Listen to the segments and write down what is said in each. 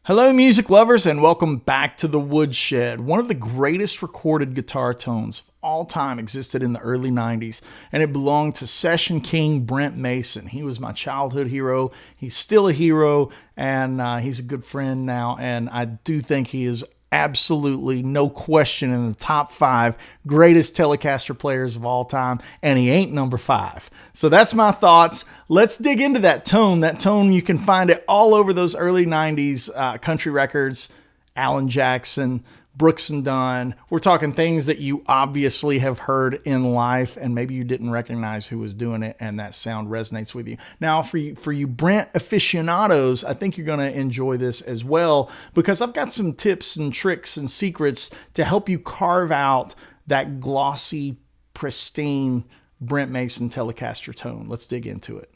Hello music lovers and welcome back to the Woodshed. One of the greatest recorded guitar tones of all time existed in the early 90s, and it belonged to session king Brent Mason. He was my childhood hero. He's still a hero, and he's a good friend now, and I do think he is absolutely, no question, in the top 5 greatest Telecaster players of all time, and he ain't number 5. So that's my thoughts. Let's dig into that tone. That tone, you can find it all over those early 90s country records, Alan Jackson, Brooks and Dunn. We're talking things that you obviously have heard in life, and maybe you didn't recognize who was doing it, and that sound resonates with you. Now, for you Brent aficionados, I think you're going to enjoy this as well, because I've got some tips and tricks and secrets to help you carve out that glossy, pristine Brent Mason Telecaster tone. Let's dig into it.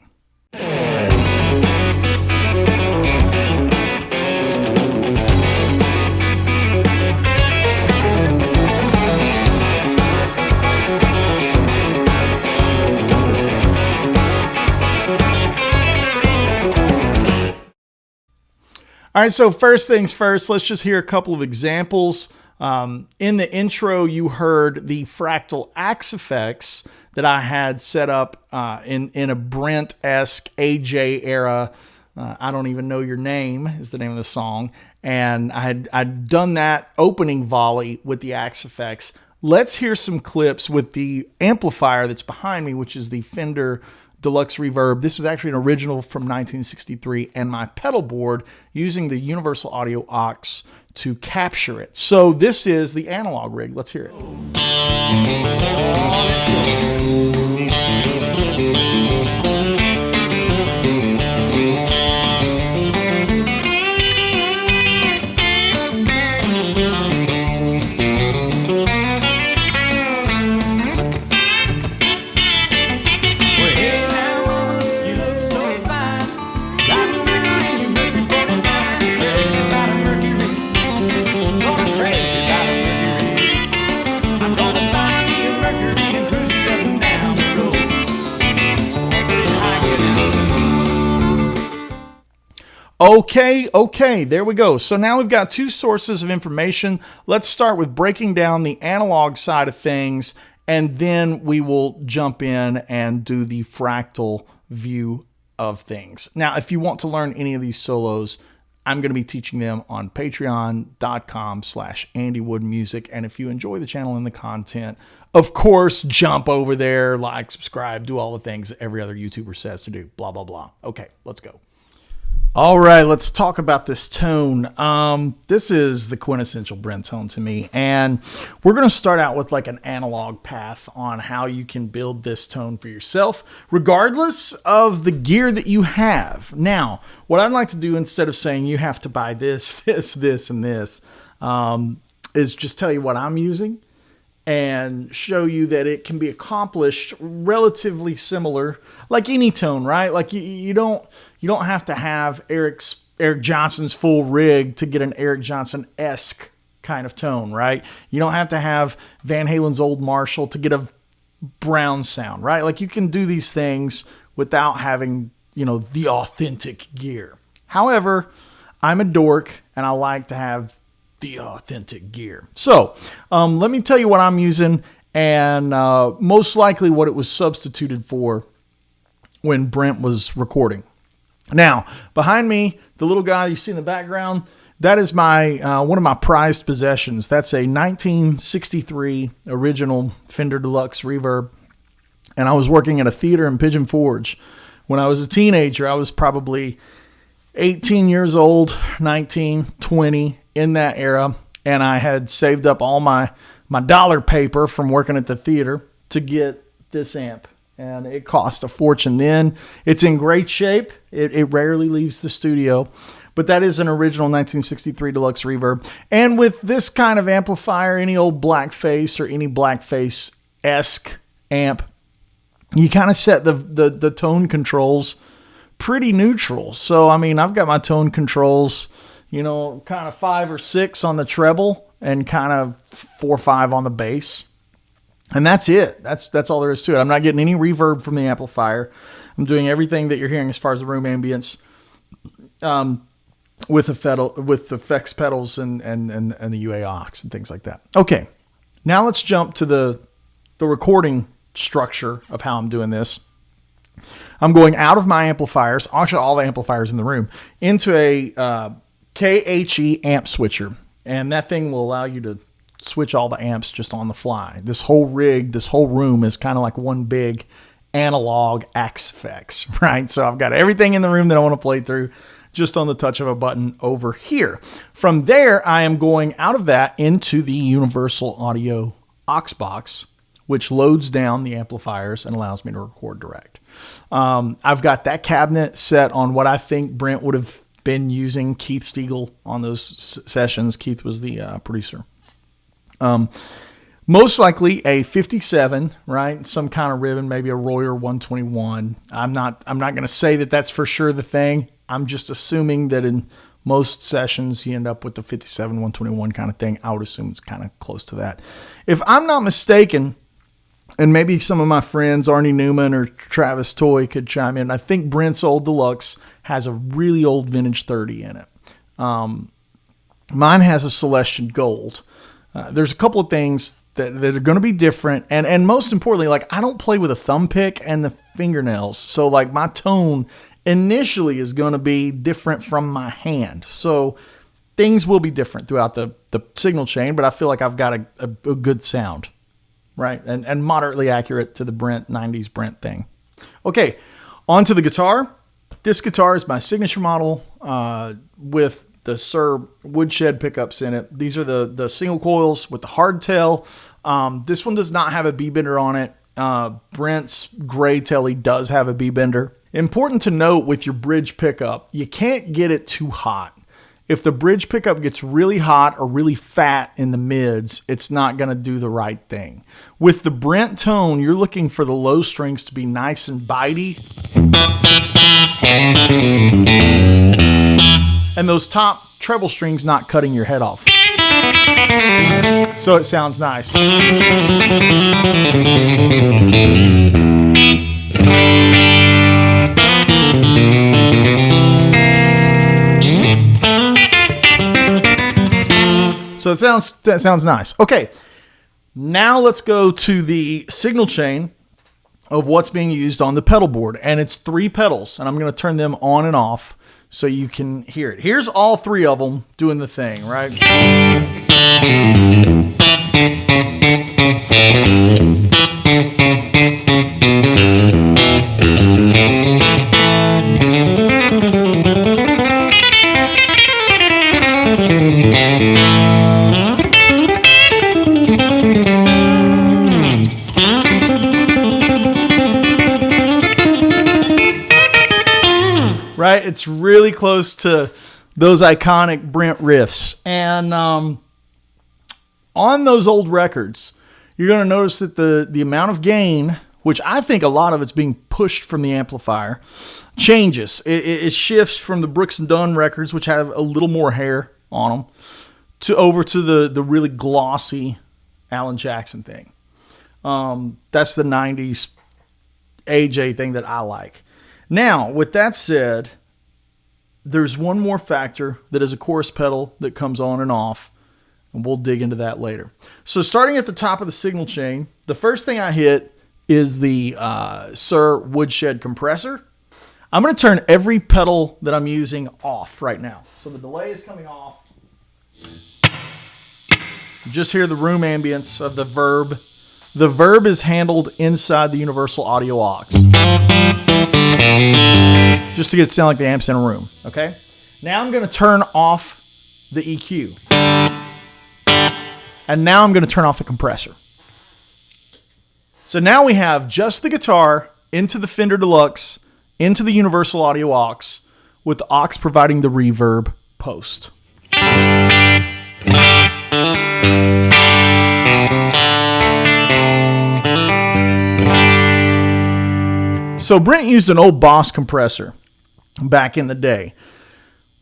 All right, so first things first, let's just hear a couple of examples. In the intro, you heard the fractal axe effects that I had set up in a Brent-esque AJ era. I Don't Even Know Your Name is the name of the song. And I'd done that opening volley with the axe effects. Let's hear some clips with the amplifier that's behind me, which is the Fender Deluxe Reverb. This is actually an original from 1963, and my pedal board using the Universal Audio aux to capture it. So this is the analog rig. Let's hear it. Okay, there we go. So now we've got 2 sources of information. Let's start with breaking down the analog side of things, and then we will jump in and do the fractal view of things. Now, if you want to learn any of these solos, I'm going to be teaching them on patreon.com/AndyWoodMusic. And if you enjoy the channel and the content, of course, jump over there, like, subscribe, do all the things that every other YouTuber says to do, blah, blah, blah. Okay, let's go. All right, let's talk about this tone. This is the quintessential Brent tone to me, and we're going to start out with like an analog path on how you can build this tone for yourself, regardless of the gear that you have. Now, what I'd like to do, instead of saying you have to buy this, this, and this, is just tell you what I'm using and show you that it can be accomplished relatively similar, like any tone, right? Like you don't have to have Eric Johnson's full rig to get an Eric Johnson-esque kind of tone, right? You don't have to have Van Halen's Old Marshall to get a Brown sound, right? Like you can do these things without having, the authentic gear. However, I'm a dork and I like to have the authentic gear. So let me tell you what I'm using, and most likely what it was substituted for when Brent was recording. Now, behind me, the little guy you see in the background, that is my one of my prized possessions. That's a 1963 original Fender Deluxe Reverb, and I was working at a theater in Pigeon Forge. When I was a teenager, I was probably 18 years old, 19, 20, in that era, and I had saved up all my dollar paper from working at the theater to get this amp. And it cost a fortune then. It's in great shape. It rarely leaves the studio. But that is an original 1963 Deluxe Reverb. And with this kind of amplifier, any old Blackface or any Blackface-esque amp, you kind of set the tone controls pretty neutral. So, I mean, I've got my tone controls, kind of 5 or 6 on the treble and kind of 4 or 5 on the bass. And that's it. That's all there is to it. I'm not getting any reverb from the amplifier. I'm doing everything that you're hearing as far as the room ambience, with the effects pedals and the UA aux and things like that. Okay, now let's jump to the recording structure of how I'm doing this. I'm going out of my amplifiers, actually all the amplifiers in the room, into a KHE amp switcher, and that thing will allow you to switch all the amps just on the fly. This whole rig, this whole room is kind of like one big analog Axe effects, right? So I've got everything in the room that I want to play through just on the touch of a button over here. From there, I am going out of that into the Universal Audio aux box, which loads down the amplifiers and allows me to record direct. I've got that cabinet set on what I think Brent would have been using Keith Stiegel on those sessions. Keith was the producer. Most likely a 57, right? Some kind of ribbon, maybe a Royer 121. I'm not going to say that that's for sure the thing. I'm just assuming that in most sessions you end up with the 57, 121 kind of thing. I would assume it's kind of close to that. If I'm not mistaken, and maybe some of my friends, Arnie Newman or Travis Toy, could chime in, I think Brent's old Deluxe has a really old vintage 30 in it. Mine has a Celestian Gold. There's a couple of things that are going to be different. And most importantly, like, I don't play with a thumb pick and the fingernails. So like my tone initially is going to be different from my hand. So things will be different throughout the signal chain, but I feel like I've got a good sound, right? And moderately accurate to the Brent 90s Brent thing. Okay. On to the guitar. This guitar is my signature model, with the Sir Woodshed pickups in it. These are the single coils with the hardtail. This one does not have a B-bender on it. Brent's gray tele does have a B-bender. Important to note with your bridge pickup, you can't get it too hot. If the bridge pickup gets really hot or really fat in the mids, it's not going to do the right thing. With the Brent tone, you're looking for the low strings to be nice and bitey. And those top treble strings not cutting your head off. So it sounds nice. So that sounds nice. Okay, now let's go to the signal chain of what's being used on the pedal board. And it's 3 pedals, and I'm going to turn them on and off so you can hear it. Here's all 3 of them doing the thing, right? Right? It's really close to those iconic Brent riffs. And on those old records, you're going to notice that the amount of gain, which I think a lot of it's being pushed from the amplifier, changes. It shifts from the Brooks and Dunn records, which have a little more hair on them, over to the really glossy Alan Jackson thing. That's the 90s AJ thing that I like. Now, with that said, there's one more factor that is a chorus pedal that comes on and off, and we'll dig into that later. So starting at the top of the signal chain, the first thing I hit is the Sir Woodshed compressor. I'm going to turn every pedal that I'm using off right now. So the delay is coming off. You just hear the room ambience of the Verb. The Verb is handled inside the Universal Audio aux, just to get it to sound like the amp's in a room. Okay. Now I'm going to turn off the EQ. And now I'm going to turn off the compressor. So now we have just the guitar into the Fender Deluxe, into the Universal Audio aux, with the aux providing the reverb post. So Brent used an old Boss compressor back in the day.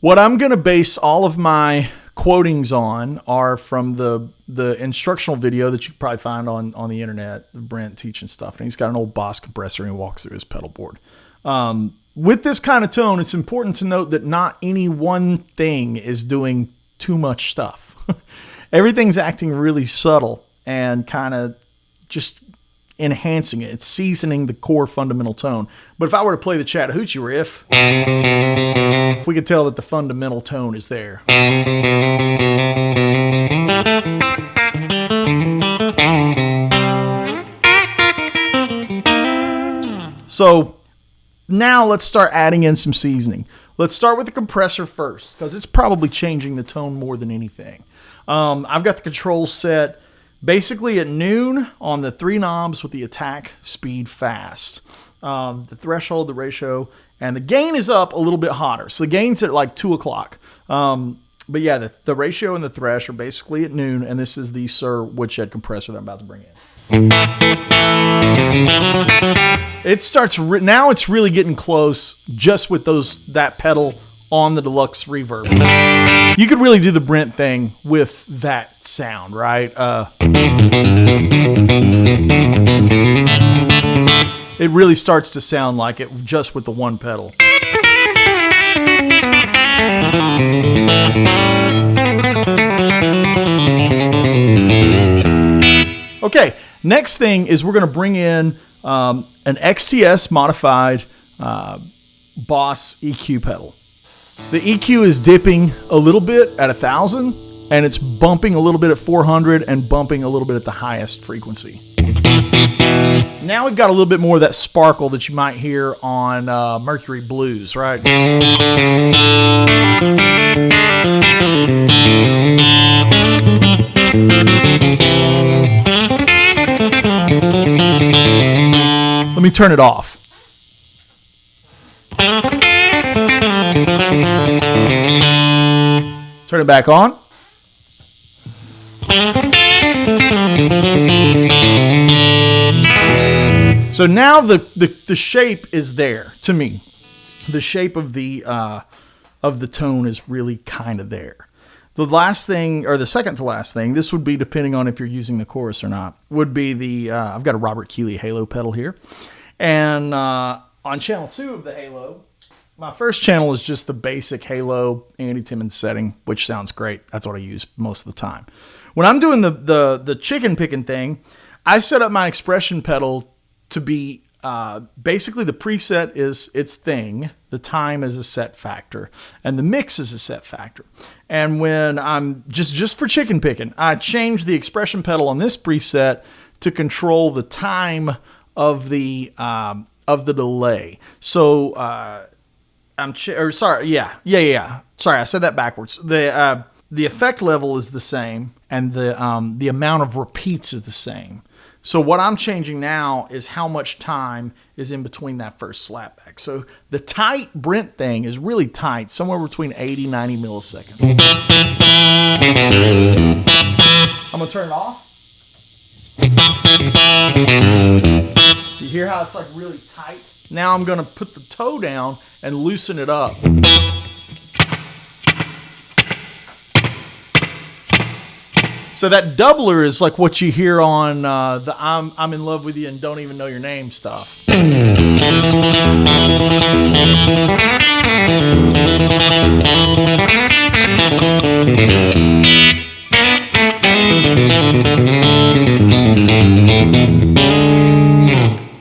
What I'm going to base all of my quotings on are from the instructional video that you can probably find on the internet, Brent teaching stuff. And he's got an old Boss compressor and he walks through his pedal board. With this kind of tone, it's important to note that not any one thing is doing too much stuff. Everything's acting really subtle and kind of just enhancing it. It's seasoning the core fundamental tone. But if I were to play the Chattahoochee riff, we could tell that the fundamental tone is there. So now let's start adding in some seasoning. Let's start with the compressor first, because it's probably changing the tone more than anything. I've got the controls set basically at noon on the 3 knobs with the attack speed fast. The threshold, the ratio, and the gain is up a little bit hotter. So the gain's at like 2 o'clock. But yeah, the ratio and the thresh are basically at noon, and this is the Sir Woodshed compressor that I'm about to bring in. It starts, now it's really getting close just with that pedal on the Deluxe reverb. You could really do the Brent thing with that sound, right? It really starts to sound like it just with the one pedal. Okay, next thing is we're going to bring in an XTS modified Boss EQ pedal. The EQ is dipping a little bit at 1,000, and it's bumping a little bit at 400 and bumping a little bit at the highest frequency. Now we've got a little bit more of that sparkle that you might hear on Mercury Blues, right? Let me turn it off. Turn it back on. So now the shape is there to me. The shape of the tone is really kind of there. The last thing, or the second to last thing, this would be depending on if you're using the chorus or not, would be the, I've got a Robert Keeley Halo pedal here. And on channel 2 of the Halo, my first channel is just the basic Halo Andy Timmons setting, which sounds great. That's what I use most of the time. When I'm doing the chicken picking thing, I set up my expression pedal to be basically the preset is its thing, the time is a set factor, and the mix is a set factor. And when I'm just for chicken picking, I change the expression pedal on this preset to control the time of the delay. So Sorry, I said that backwards. The effect level is the same, and the amount of repeats is the same. So what I'm changing now is how much time is in between that first slapback. So the tight Brent thing is really tight, somewhere between 80, 90 milliseconds. I'm going to turn it off. You hear how it's like really tight? Now I'm going to put the toe down and loosen it up. So that doubler is like what you hear on the I'm in love with you and don't even know your name stuff.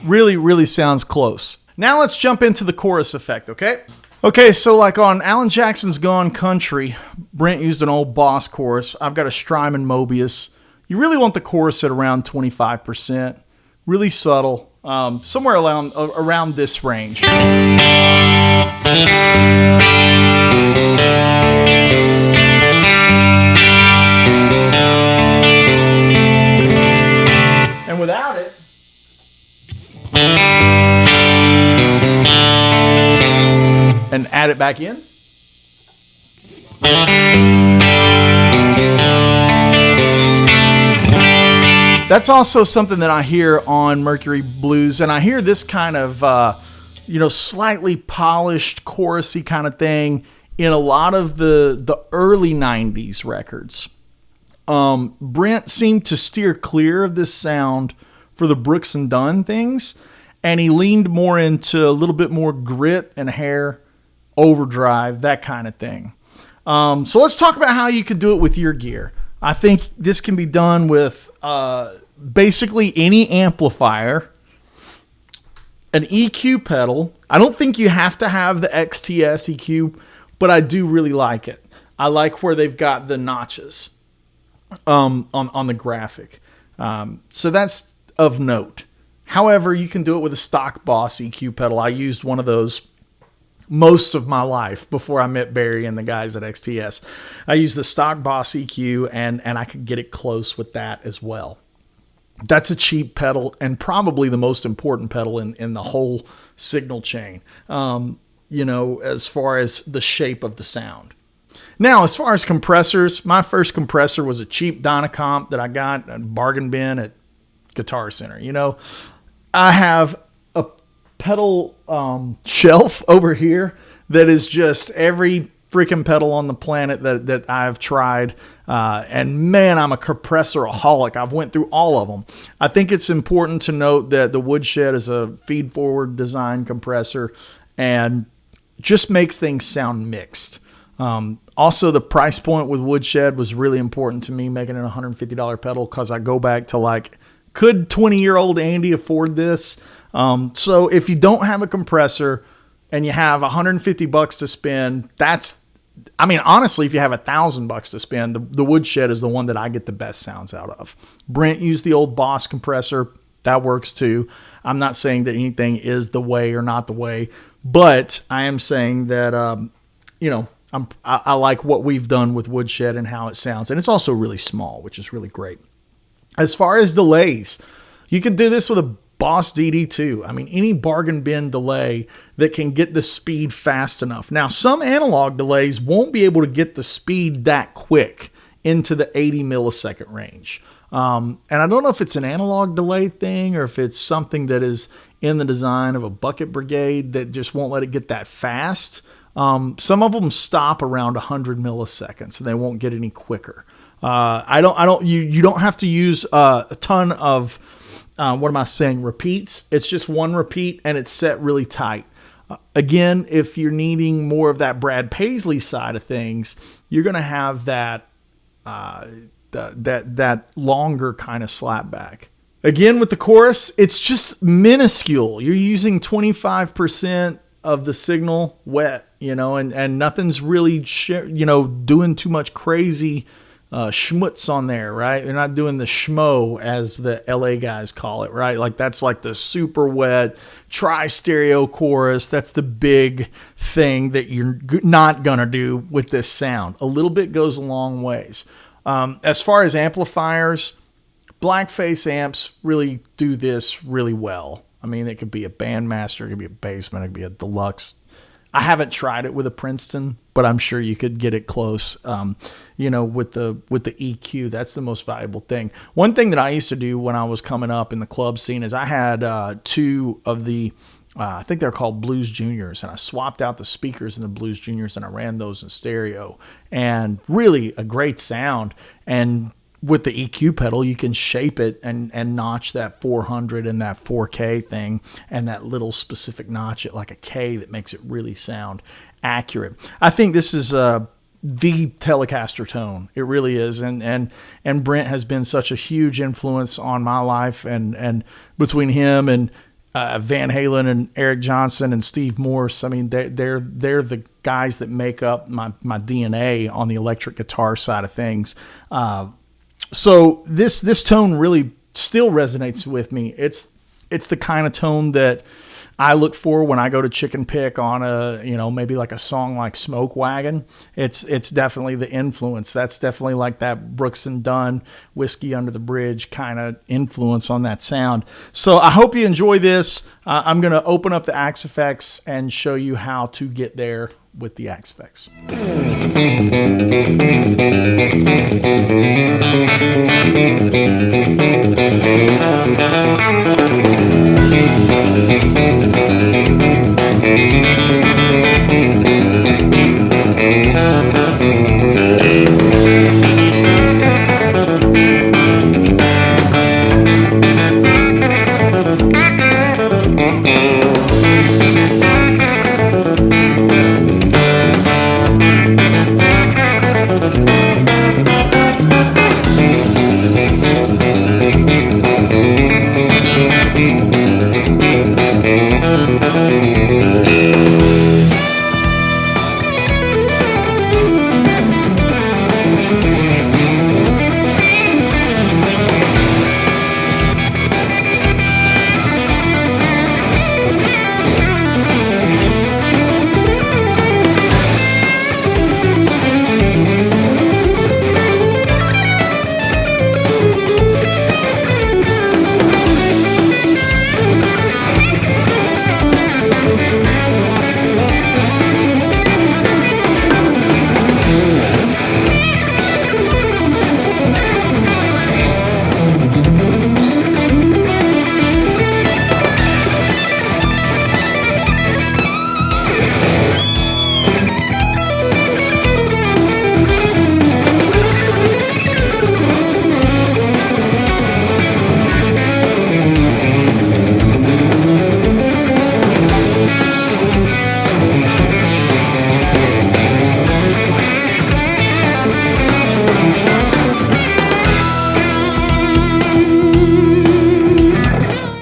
Really, really sounds close. Now let's jump into the chorus effect, okay? Okay, so like on Alan Jackson's Gone Country, Brent used an old Boss chorus. I've got a Strymon Mobius. You really want the chorus at around 25%. Really subtle. Somewhere around this range. and add it back in. That's also something that I hear on Mercury Blues, and I hear this kind of, slightly polished, chorusy kind of thing in a lot of the early 90s records. Brent seemed to steer clear of this sound for the Brooks and Dunn things, and he leaned more into a little bit more grit and hair, overdrive, that kind of thing. So let's talk about how you could do it with your gear. I think this can be done with basically any amplifier, an EQ pedal. I don't think you have to have the XTS EQ, but I do really like it. I like where they've got the notches on the graphic. So that's of note. However, you can do it with a stock Boss EQ pedal. I used one of those most of my life before I met Barry and the guys at XTS. I used the stock Boss EQ, and I could get it close with that as well. That's a cheap pedal and probably the most important pedal in the whole signal chain, as far as the shape of the sound. Now, as far as compressors, my first compressor was a cheap Dynacomp that I got at a bargain bin at Guitar Center. I have a pedal shelf over here that is just every freaking pedal on the planet that I've tried. And man, I'm a compressor-aholic. I've went through all of them. I think it's important to note that the Woodshed is a feed-forward design compressor and just makes things sound mixed. Also, the price point with Woodshed was really important to me, making it a $150 pedal, because I go back to could 20-year-old Andy afford this? So if you don't have a compressor and you have $150 to spend, honestly, if you have $1,000 to spend, the Woodshed is the one that I get the best sounds out of. Brent used the old Boss compressor. That works too. I'm not saying that anything is the way or not the way, but I am saying that, I like what we've done with Woodshed and how it sounds. And it's also really small, which is really great. As far as delays, you could do this with a Boss DD2. Any bargain bin delay that can get the speed fast enough. Now, some analog delays won't be able to get the speed that quick into the 80 millisecond range. And I don't know if it's an analog delay thing or if it's something that is in the design of a bucket brigade that just won't let it get that fast. Some of them stop around 100 milliseconds and they won't get any quicker. You don't have to use a ton of, repeats. It's just one repeat and it's set really tight. Again, if you're needing more of that Brad Paisley side of things, you're going to have that longer kind of slapback. Again, with the chorus, it's just minuscule. You're using 25% of the signal wet, and nothing's really, doing too much crazy schmutz on there, right? They're not doing the schmo, as the LA guys call it, right? That's like the super wet tri-stereo chorus. That's the big thing that you're not going to do with this sound. A little bit goes a long ways. As far as amplifiers, Blackface amps really do this really well. It could be a Bandmaster, it could be a Bassman, it could be a Deluxe. I haven't tried it with a Princeton, but I'm sure you could get it close. With the EQ, that's the most valuable thing. One thing that I used to do when I was coming up in the club scene is I had two of the, I think they're called Blues Juniors, and I swapped out the speakers in the Blues Juniors and I ran those in stereo, and really a great sound. And with the EQ pedal, you can shape it and notch that 400 and that 4K thing and that little specific notch at like a K that makes it really sound accurate. I think this is the Telecaster tone. It really is. And Brent has been such a huge influence on my life, and between him and Van Halen and Eric Johnson and Steve Morse, they're the guys that make up my DNA on the electric guitar side of things. So this tone really still resonates with me. It's It's the kind of tone that I look for when I go to chicken pick on a, maybe like a song like Smoke Wagon. It's definitely the influence. That's definitely like that Brooks and Dunn Whiskey Under the Bridge kind of influence on that sound. So I hope you enjoy this. I'm going to open up the Axe Effects and show you how to get there with the Axe Effects.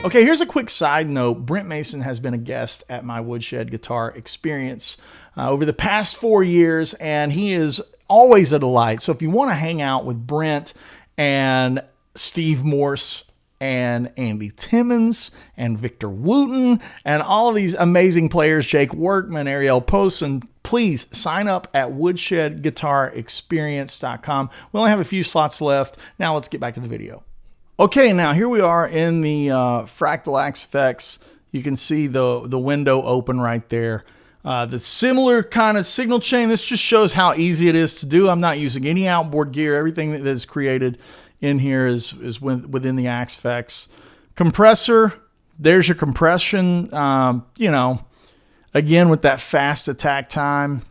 Okay, here's a quick side note. Brent Mason has been a guest at my Woodshed Guitar Experience over the past 4 years, and he is always a delight. So if you want to hang out with Brent and Steve Morse and Andy Timmons and Victor Wooten and all of these amazing players, Jake Workman, Ariel Posen, please sign up at woodshedguitarexperience.com. We only have a few slots left. Now let's get back to the video. Okay, now here we are in the Fractal Axe Effects. You can see the window open right there. The similar kind of signal chain, this just shows how easy it is to do. I'm not using any outboard gear. Everything that is created in here is within the Axe Effects. Compressor, there's your compression. Again, with that fast attack time,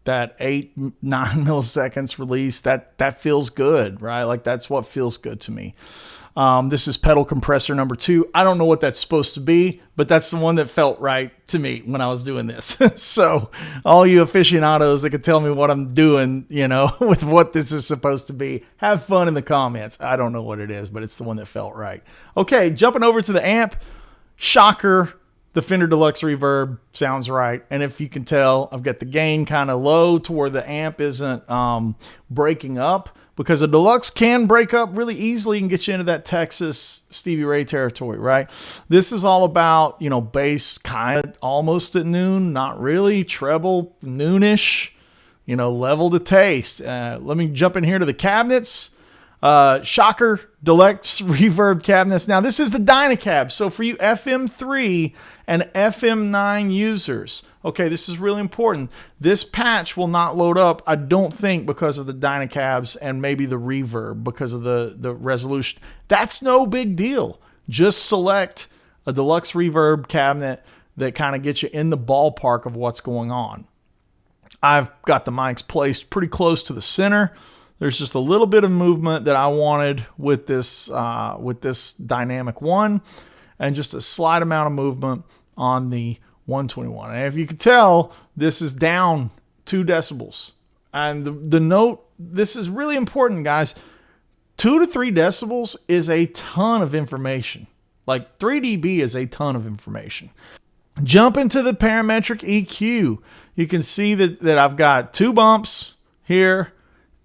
that 8-9 milliseconds release, that feels good, right? Like that's what feels good to me. This is pedal compressor number 2. I don't know what that's supposed to be, but that's the one that felt right to me when I was doing this. So all you aficionados that can tell me what I'm doing, with what this is supposed to be, have fun in the comments. I don't know what it is, but it's the one that felt right. Okay, jumping over to the amp. Shocker, the Fender Deluxe Reverb sounds right. And if you can tell, I've got the gain kind of low to where the amp isn't breaking up, because a Deluxe can break up really easily and get you into that Texas Stevie Ray territory, right? This is all about, bass kind of almost at noon, not really, treble noonish, level to taste. Let me jump in here to the cabinets. Shocker Deluxe Reverb cabinets. Now this is the Dynacab. So for you FM3 and FM9 users, okay, this is really important. This patch will not load up, I don't think, because of the Dynacabs and maybe the reverb because of the resolution. That's no big deal. Just select a Deluxe Reverb cabinet that kind of gets you in the ballpark of what's going on. I've got the mics placed pretty close to the center. There's just a little bit of movement that I wanted with this Dynamic 1, and just a slight amount of movement on the 121. And if you can tell, this is down 2 decibels. And the note, this is really important, guys. 2 to 3 decibels is a ton of information. Like 3 dB is a ton of information. Jump into the parametric EQ. You can see that I've got 2 bumps here,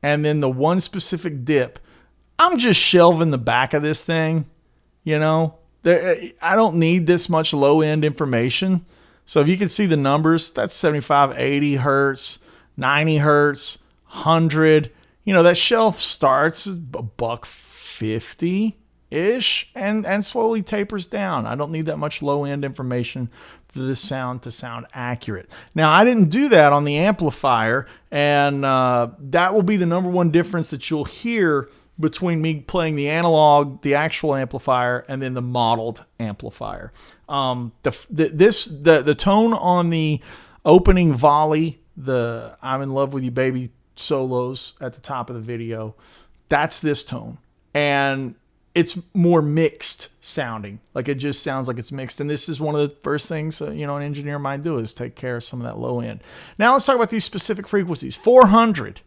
and then the one specific dip. I'm just shelving the back of this thing, I don't need this much low-end information. So if you can see the numbers, that's 75, 80 hertz, 90 hertz, 100. You know, that shelf starts $150-ish and slowly tapers down. I don't need that much low-end information for this sound to sound accurate. Now, I didn't do that on the amplifier, and that will be the number one difference that you'll hear between me playing the analog, the actual amplifier, and then the modeled amplifier. The tone on the opening volley, the "I'm in love with you, baby" solos at the top of the video, that's this tone, and it's more mixed sounding. Like, it just sounds like it's mixed. And this is one of the first things an engineer might do, is take care of some of that low end. Now let's talk about these specific frequencies. 400.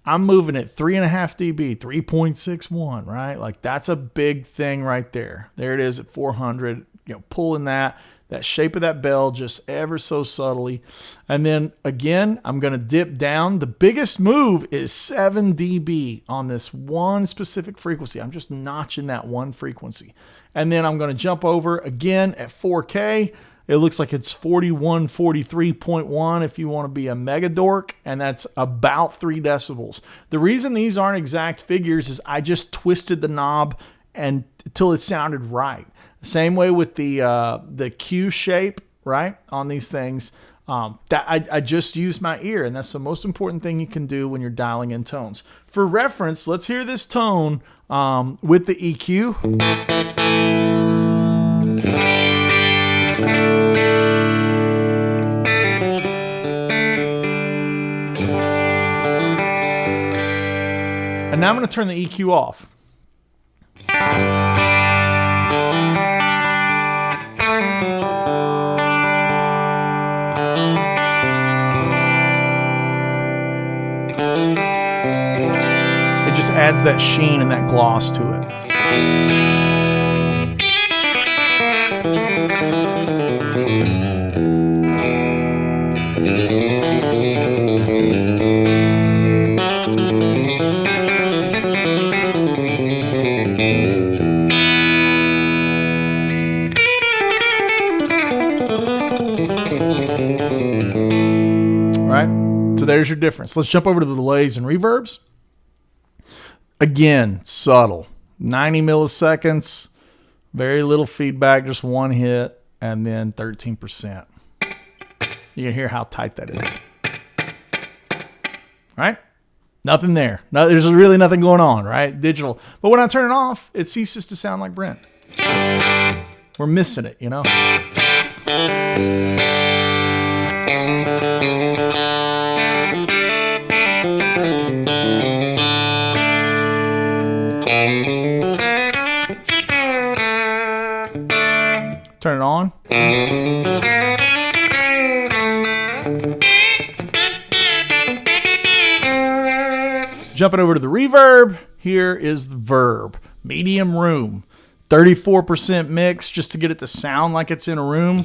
I'm moving at 3.5 dB, 3.61, right? Like, that's a big thing right there. There it is at 400, pulling that shape of that bell just ever so subtly. And then again, I'm going to dip down. The biggest move is 7 dB on this one specific frequency. I'm just notching that one frequency. And then I'm going to jump over again at 4K. It looks like it's 41, 43.1 if you want to be a mega dork, and that's about 3 decibels. The reason these aren't exact figures is I just twisted the knob until it sounded right. Same way with the Q shape, right, on these things. That I just used my ear, and that's the most important thing you can do when you're dialing in tones. For reference, let's hear this tone with the EQ. And now I'm going to turn the EQ off. It just adds that sheen and that gloss to it. So there's your difference. Let's jump over to the delays and reverbs. Again, subtle. 90 milliseconds, very little feedback, just one hit, and then 13%. You can hear how tight that is. Right? Nothing there. No, there's really nothing going on, right? Digital. But when I turn it off, it ceases to sound like Brent. We're missing it, Turn it on. Jumping over to the reverb. Here is the verb. Medium room. 34% mix just to get it to sound like it's in a room.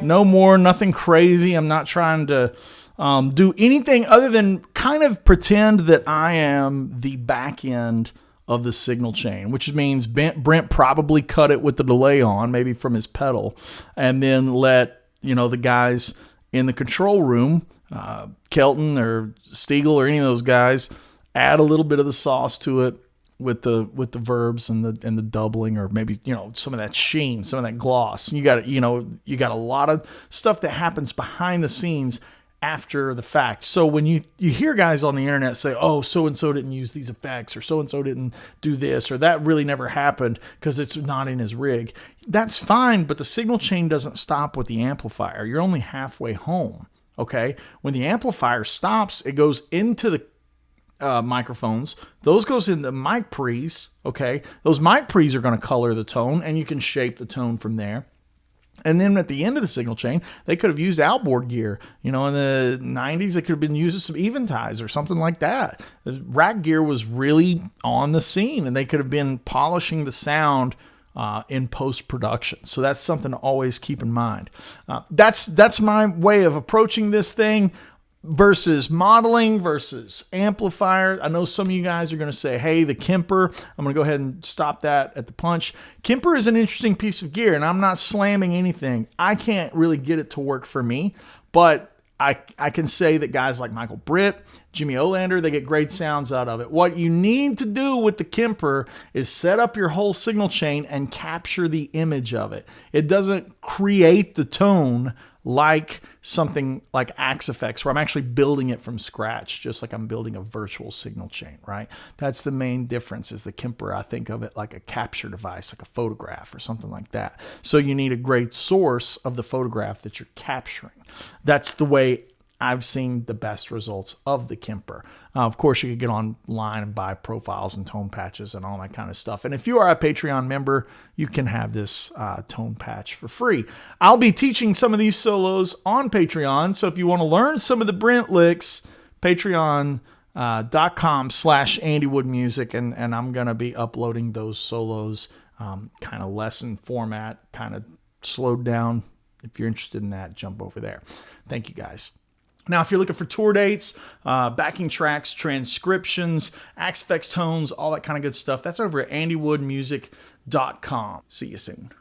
No more, nothing crazy. I'm not trying to do anything other than kind of pretend that I am the back end of the signal chain, which means Brent probably cut it with the delay on, maybe from his pedal, and then let the guys in the control room, Kelton or Stiegel or any of those guys, add a little bit of the sauce to it with the verbs and the doubling, or maybe some of that sheen, some of that gloss. You got a lot of stuff that happens behind the scenes after the fact. So when you hear guys on the internet say, oh, so-and-so didn't use these effects, or so-and-so didn't do this, or that really never happened because it's not in his rig, that's fine, but the signal chain doesn't stop with the amplifier. You're only halfway home, okay? When the amplifier stops, it goes into the microphones. Those goes into mic pre's, okay? Those mic pre's are going to color the tone, and you can shape the tone from there. And then at the end of the signal chain, they could have used outboard gear. In the 90s, they could have been using some Eventize or something like that. The rack gear was really on the scene, and they could have been polishing the sound in post-production. So that's something to always keep in mind. That's my way of approaching this thing. versus modeling versus amplifier. I know some of you guys are going to say, hey, the Kemper, I'm going to go ahead and stop that at the punch. Kemper is an interesting piece of gear, and I'm not slamming anything. I can't really get it to work for me, but I can say that guys like Michael Britt, Jimmy Olander, they get great sounds out of it. What you need to do with the Kemper is set up your whole signal chain and capture the image of it. It doesn't create the tone like something like Axe Effects, where I'm actually building it from scratch, just like I'm building a virtual signal chain, right? That's the main difference. Is the Kemper, I think of it like a capture device, like a photograph or something like that. So you need a great source of the photograph that you're capturing. That's the way I've seen the best results of the Kemper. Of course, you could get online and buy profiles and tone patches and all that kind of stuff. And if you are a Patreon member, you can have this tone patch for free. I'll be teaching some of these solos on Patreon. So if you want to learn some of the Brent licks, patreon.com/AndyWoodMusic. And I'm going to be uploading those solos kind of lesson format, kind of slowed down. If you're interested in that, jump over there. Thank you, guys. Now, if you're looking for tour dates, backing tracks, transcriptions, Axe Effects tones, all that kind of good stuff, that's over at AndyWoodMusic.com. See you soon.